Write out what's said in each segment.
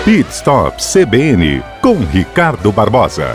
Pit Stop CBN com Ricardo Barbosa.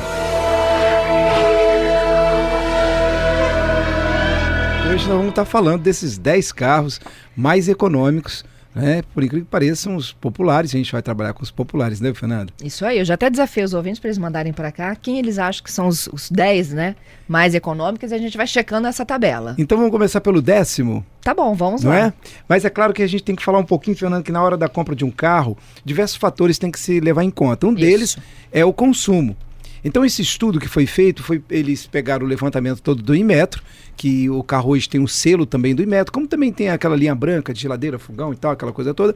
Hoje nós vamos estar falando desses 10 carros mais econômicos, né? Por incrível que pareça, são os populares. A gente vai trabalhar com os populares, né, Fernando? Isso aí, eu já até desafiei os ouvintes para eles mandarem para cá quem eles acham que são os 10, né, mais econômicos, e a gente vai checando essa tabela. Então vamos começar pelo 10º? Tá bom, vamos Não lá. é? Mas é claro que a gente tem que falar um pouquinho, Fernando, que na hora da compra de um carro, diversos fatores têm que se levar em conta. Um deles é o consumo. Então esse estudo que foi feito, eles pegaram o levantamento todo do Inmetro, que o carro hoje tem um selo também do Inmetro, como também tem aquela linha branca de geladeira, fogão e tal, aquela coisa toda,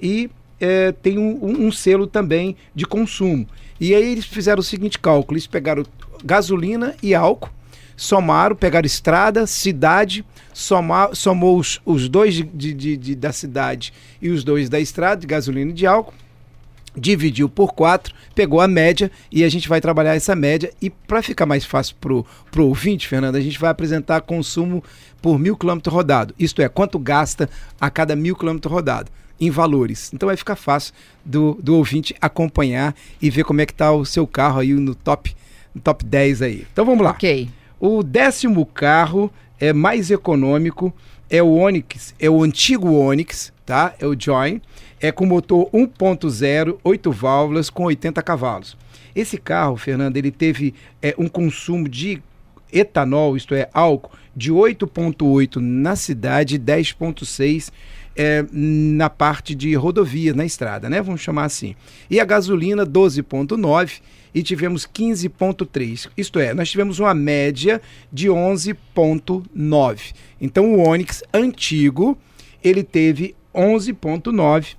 e tem um selo também de consumo. E aí eles fizeram o seguinte cálculo, eles pegaram gasolina e álcool, somaram, pegaram estrada, cidade, somou os dois da cidade e os dois da estrada, de gasolina e de álcool, dividiu por 4, pegou a média e a gente vai trabalhar essa média. E para ficar mais fácil pro ouvinte, Fernando, a gente vai apresentar consumo por 1.000 km rodado. Isto é, quanto gasta a cada 1.000 km rodado em valores. Então vai ficar fácil do ouvinte acompanhar e ver como é que está o seu carro aí no top 10 aí. Então vamos lá. Ok. O 10º carro é mais econômico, é o Onix, é o antigo Onix, tá? É o Joy. É com motor 1.0, 8 válvulas, com 80 cavalos. Esse carro, Fernando, ele teve um consumo de etanol, isto é, álcool, de 8.8 na cidade e 10.6 na parte de rodovia, na estrada, né? Vamos chamar assim. E a gasolina, 12.9 e tivemos 15.3. Isto é, nós tivemos uma média de 11.9. Então o Onix antigo, ele teve 11.9.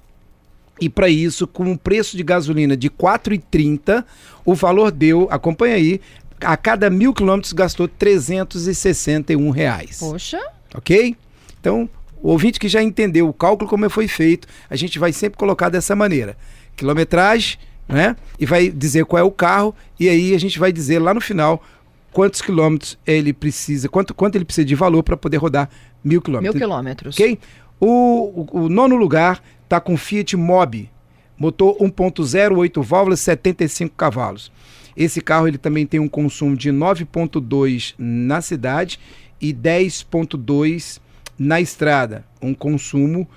E para isso, com um preço de gasolina de R$ 4,30, o valor deu, acompanha aí, a cada 1.000 quilômetros gastou R$ 361. Poxa. Ok? Então, o ouvinte que já entendeu o cálculo como foi feito, a gente vai sempre colocar dessa maneira. Quilometragem, né? E vai dizer qual é o carro, e aí a gente vai dizer lá no final quantos quilômetros ele precisa, quanto ele precisa de valor para poder rodar 1.000 quilômetros. 1.000 quilômetros. Ok? O nono lugar está com Fiat Mobi, motor 1.0, 8 válvulas, 75 cavalos. Esse carro ele também tem um consumo de 9.2 na cidade e 10.2 na estrada. Um consumo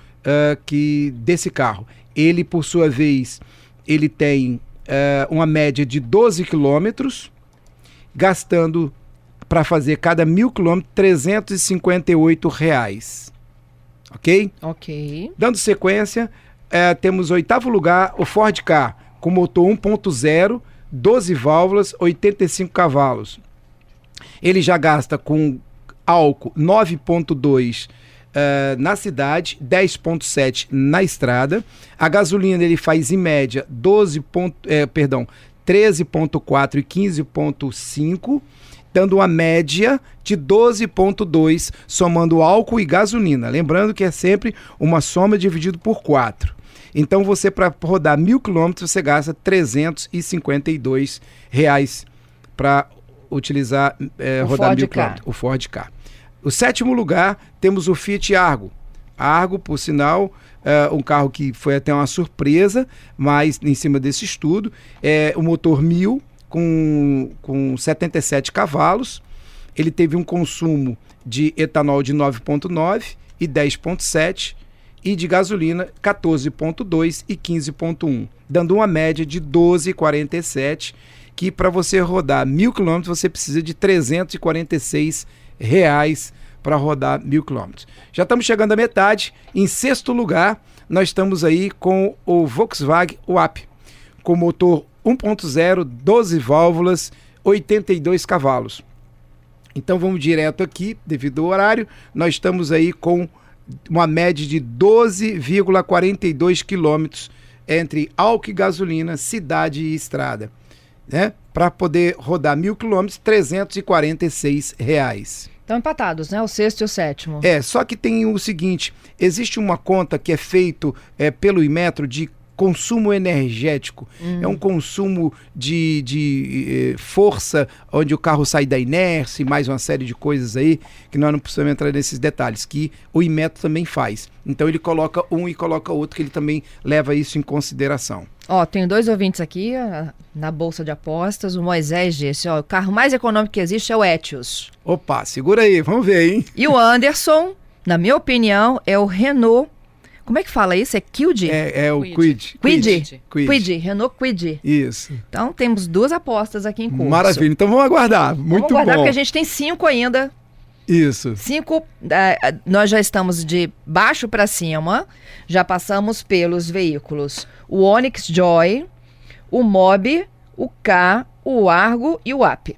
desse carro. Ele, por sua vez, ele tem uma média de 12 quilômetros, gastando para fazer cada 1.000 quilômetros R$ 358. Ok? Ok. Dando sequência, temos 8º lugar o Ford Ka, com motor 1.0, 12 válvulas, 85 cavalos. Ele já gasta com álcool 9.2 na cidade, 10.7 na estrada. A gasolina ele faz em média 13.4 e 15.5, dando uma média de 12.2, somando álcool e gasolina. Lembrando que é sempre uma soma dividido por 4. Então você, para rodar 1.000 quilômetros, você gasta R$ 352 para utilizar, rodar 1.000 quilômetros. O Ford Ka. O 7º lugar, temos o Fiat Argo. Argo, por sinal, um carro que foi até uma surpresa, mas em cima desse estudo, o motor 1.000, com 77 cavalos, ele teve um consumo de etanol de 9.9 e 10.7 e de gasolina 14.2 e 15.1, dando uma média de 12,47, que para você rodar 1.000 quilômetros você precisa de R$ 346 para rodar 1.000 quilômetros. Já estamos chegando à metade. Em 6º lugar, nós estamos aí com o Volkswagen Up, com motor 1.0, 12 válvulas, 82 cavalos. Então vamos direto aqui, devido ao horário, nós estamos aí com uma média de 12,42 quilômetros entre álcool e gasolina, cidade e estrada, né? Para poder rodar 1.000 quilômetros, R$ 346. Estão empatados, né? O 6º e o 7º. Só que tem o seguinte, existe uma conta que é feito pelo Inmetro de consumo energético. É um consumo de força, onde o carro sai da inércia e mais uma série de coisas aí, que nós não precisamos entrar nesses detalhes, que o Inmetro também faz. Então ele coloca um e coloca outro, que ele também leva isso em consideração. Ó, tem 2 ouvintes aqui na Bolsa de Apostas. O Moisés disse, ó, o carro mais econômico que existe é o Etios. Opa, segura aí, vamos ver, hein? E o Anderson, na minha opinião, é o Renault. Como é que fala isso? É Kwid? É o Kwid. Kwid, Renault Kwid. Isso. Então temos 2 apostas aqui em curso. Maravilha, então vamos aguardar. Muito vamos aguardar bom. porque a gente tem 5 ainda. Isso. 5, nós já estamos de baixo para cima, já passamos pelos veículos o Onix Joy, o Mobi, o K, o Argo e o Up.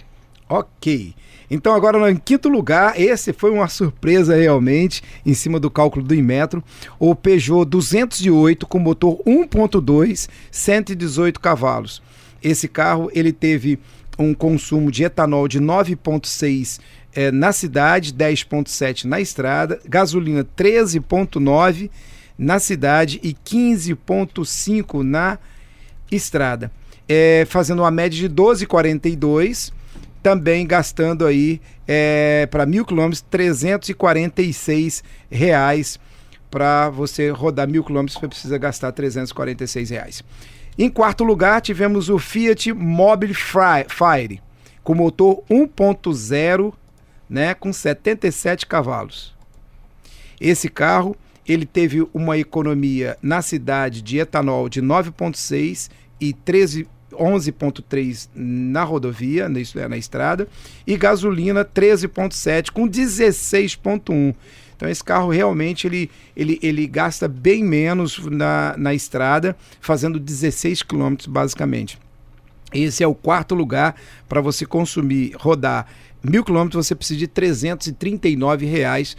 Ok. Então agora em quinto lugar, esse foi uma surpresa realmente, em cima do cálculo do Inmetro, o Peugeot 208 com motor 1.2, 118 cavalos. Esse carro ele teve um consumo de etanol de 9.6 na cidade, 10.7 na estrada, gasolina 13.9 na cidade e 15.5 na estrada. Fazendo uma média de 12,42, também gastando aí para 1.000 quilômetros, R$346. Para você rodar 1.000 quilômetros, você precisa gastar R$346. Em quarto lugar, tivemos o Fiat Mobile Fire, com motor 1.0, né, com 77 cavalos. Esse carro, ele teve uma economia na cidade de etanol de 9.6 e 11.3 na rodovia, isso é na estrada, e gasolina 13.7 com 16.1. Então esse carro realmente ele gasta bem menos na estrada, fazendo 16 km basicamente. Esse é o quarto lugar. Para você rodar 1.000 km, você precisa de R$339.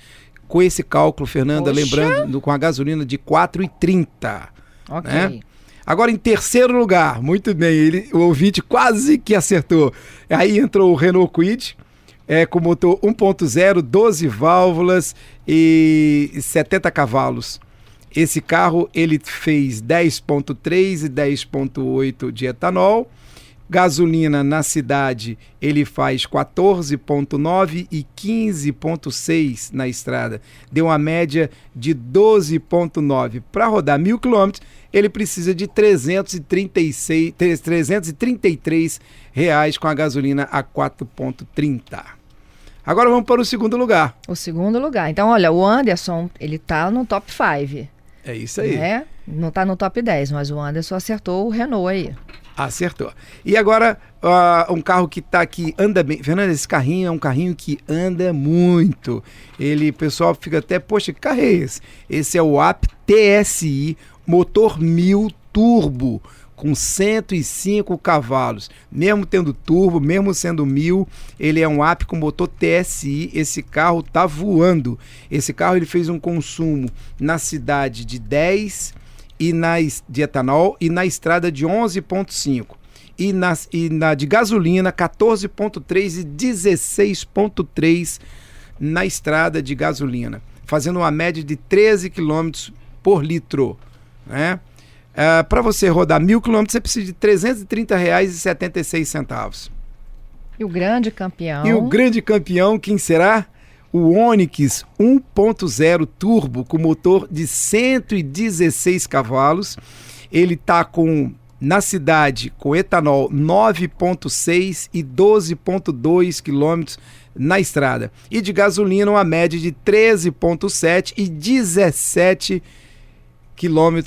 Com esse cálculo, Fernanda, Poxa. lembrando, com a gasolina de 4,30. Ok. Né? Agora, em terceiro lugar, muito bem, o ouvinte quase que acertou. Aí entrou o Renault Kwid, com motor 1.0, 12 válvulas e 70 cavalos. Esse carro ele fez 10.3 e 10.8 de etanol. Gasolina na cidade ele faz 14.9 e 15.6 na estrada. Deu uma média de 12.9. Para rodar 1.000 km, ele precisa de R$333 com a gasolina a 4.30. Agora vamos para o segundo lugar. O segundo lugar. Então, olha, o Anderson, ele tá no top 5. É isso aí. Né? Não tá no top 10, mas o Anderson acertou o Renault aí. Acertou. E agora, um carro que tá aqui, anda bem. Fernanda, esse carrinho é um carrinho que anda muito. O pessoal fica até, poxa, que carro é esse? Esse é o Up TSI, motor 1000 turbo, com 105 cavalos. Mesmo tendo turbo, mesmo sendo 1000, ele é um Up com motor TSI. Esse carro tá voando. Esse carro ele fez um consumo na cidade de 10 de etanol e na estrada de 11.5 e na de gasolina 14.3 e 16.3 na estrada de gasolina, fazendo uma média de 13 km por litro, né? Para você rodar 1.000 km você precisa de R$330,76. E o grande campeão? E o grande campeão, quem será? O Onix 1.0 turbo com motor de 116 cavalos. Ele está na cidade com etanol 9.6 e 12.2 km na estrada. E de gasolina uma média de 13.7 e 17 km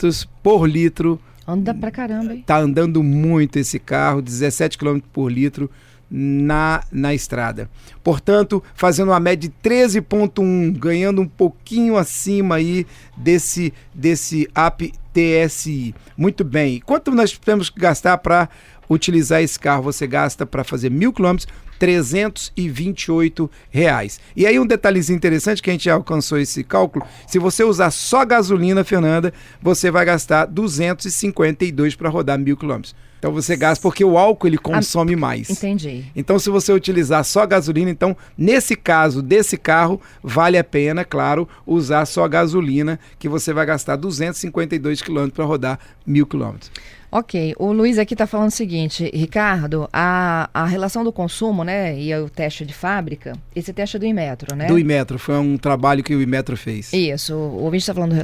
por litro. Anda pra caramba, hein? Tá andando muito esse carro, 17 km por litro na estrada. Portanto, fazendo uma média de 13.1, ganhando um pouquinho acima aí desse Up TSI. Muito bem. Quanto nós temos que gastar para utilizar esse carro? Você gasta para fazer 1.000 km, R$328. E aí um detalhezinho interessante que a gente já alcançou esse cálculo, se você usar só gasolina, Fernanda, você vai gastar 252 para rodar 1.000 km. Então você gasta porque o álcool ele consome mais. Entendi. Então se você utilizar só gasolina, então nesse caso desse carro, vale a pena, claro, usar só gasolina, que você vai gastar 252 km para rodar 1.000 km. Ok, o Luiz aqui está falando o seguinte, Ricardo, a relação do consumo, né, e o teste de fábrica, esse teste é do Inmetro, né? Do Inmetro, foi um trabalho que o Inmetro fez. Isso, o ouvinte está falando,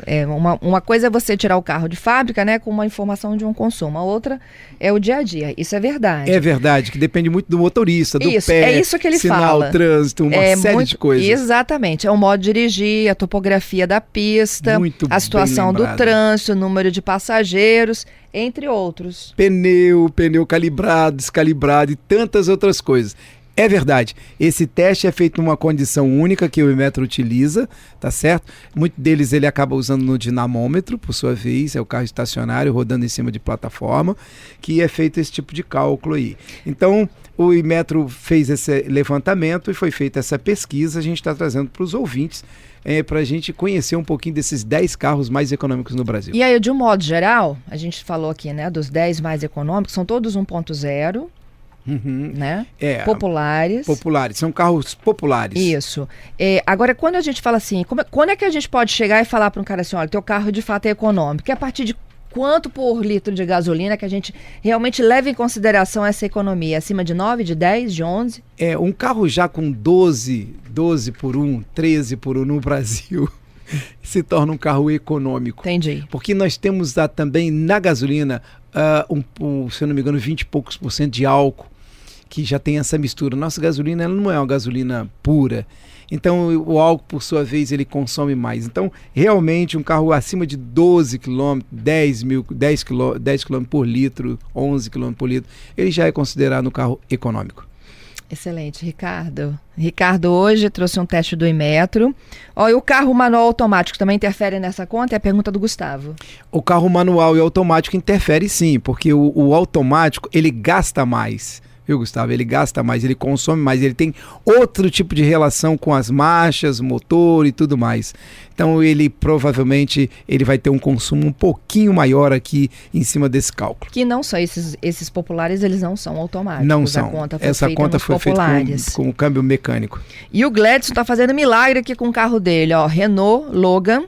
uma coisa é você tirar o carro de fábrica, né, com uma informação de um consumo, a outra é o dia a dia, isso é verdade. É verdade, que depende muito do motorista, do isso, pé, é isso que ele sinal, fala. trânsito, uma série de coisas. Exatamente, é o modo de dirigir, a topografia da pista, Muito a situação do trânsito, o número de passageiros, entre outros. Pneu calibrado, descalibrado e tantas outras coisas. É verdade, esse teste é feito numa condição única que o Inmetro utiliza, tá certo? Muitos deles ele acaba usando no dinamômetro, por sua vez, é o carro estacionário rodando em cima de plataforma, que é feito esse tipo de cálculo aí. Então, o Inmetro fez esse levantamento e foi feita essa pesquisa, a gente está trazendo para os ouvintes, para a gente conhecer um pouquinho desses 10 carros mais econômicos no Brasil. E aí, de um modo geral, a gente falou aqui, né, dos 10 mais econômicos, são todos 1.0, né? Populares. Populares, são carros populares. Isso. Agora, quando a gente fala assim, quando é que a gente pode chegar e falar para um cara assim, olha, teu carro de fato é econômico? É a partir de quanto por litro de gasolina que a gente realmente leva em consideração essa economia? Acima de 9, de 10, de 11? Um carro já com 12 por 1, 13 por 1 no Brasil se torna um carro econômico. Entendi. Porque nós temos também na gasolina, se eu não me engano, 20 e poucos % de álcool, que já tem essa mistura. Nossa gasolina ela não é uma gasolina pura. Então o álcool, por sua vez, ele consome mais. Então, realmente, um carro acima de 12 km, 10 km por litro, 11 km por litro, ele já é considerado um carro econômico. Excelente, Ricardo. Ricardo hoje trouxe um teste do Inmetro. E o carro manual automático também interfere nessa conta? É a pergunta do Gustavo. O carro manual e automático interfere sim, porque o automático, ele gasta mais. Viu, Gustavo? Ele gasta mais, ele consome mais, ele tem outro tipo de relação com as marchas, motor e tudo mais. Então ele provavelmente vai ter um consumo um pouquinho maior aqui em cima desse cálculo. Que não são esses populares, eles não são automáticos. Não são. Essa conta foi feita com o câmbio mecânico. E o Gladson está fazendo milagre aqui com o carro dele, Renault Logan.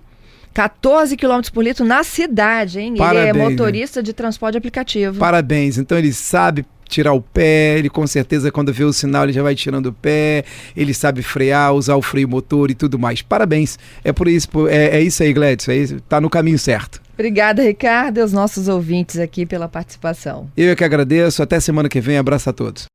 14 km por litro na cidade, hein? Parabéns, ele é motorista de transporte aplicativo. Parabéns. Então ele sabe tirar o pé, ele com certeza quando vê o sinal ele já vai tirando o pé, ele sabe frear, usar o freio motor e tudo mais. Parabéns. É por isso, é isso aí, Gladson. Tá no caminho certo. Obrigada, Ricardo, e aos nossos ouvintes aqui pela participação. Eu é que agradeço. Até semana que vem. Abraço a todos.